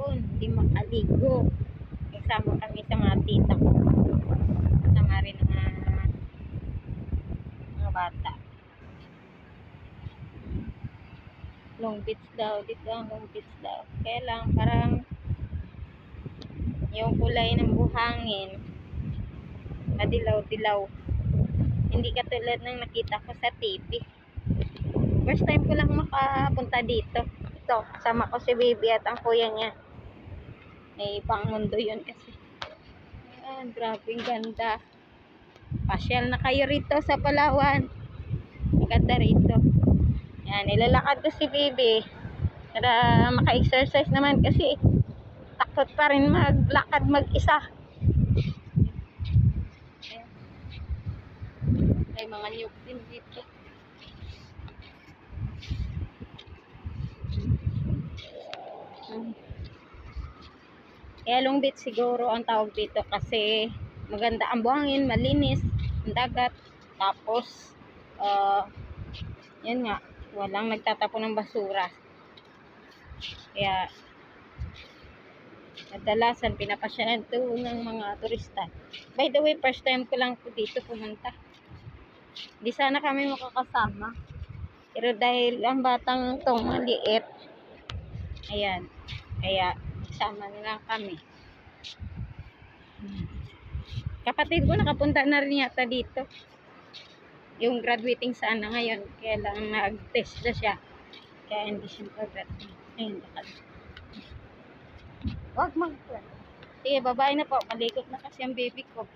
doon, hindi makaligo. Kasama kami sa mga tita ko. Kasama rin ng mga bata. Long Beach daw, dito ang Long Beach daw. Kaya lang, parang yung kulay ng buhangin, madilaw-dilaw. Hindi katulad ng nakita ko sa TV. First time ko lang makapunta dito. Ito, kasama ko si baby at ang kuya niya. May pang mundo yun kasi. Ayan, grabe ganda. Pasyal na kayo rito sa Palawan. Maganda rito. Yan, nilalakad ko si baby para maka-exercise naman kasi takot pa rin maglakad mag-isa. May mga niyog din dito. Kaya Long Beach siguro ang tawag dito kasi maganda ang buhangin, malinis ang dagat, tapos yun nga, walang nagtatapon ng basura. Kaya kadalasan pinapasyalan ito ng mga turista. By the way, first time ko lang po dito pumunta. Di sana kami makakasama, pero dahil ang batang tong maliit, ayan, kaya sama na lang kami. Kapatid ko nakapunta na rin yata dito. Yung graduating sana ngayon, kaya lang nag-test na siya. Kaya hindi siya graduating. Ayun, lakad. Huwag mag-plan. Sige, babae na po. Palikot na kasi ang baby ko.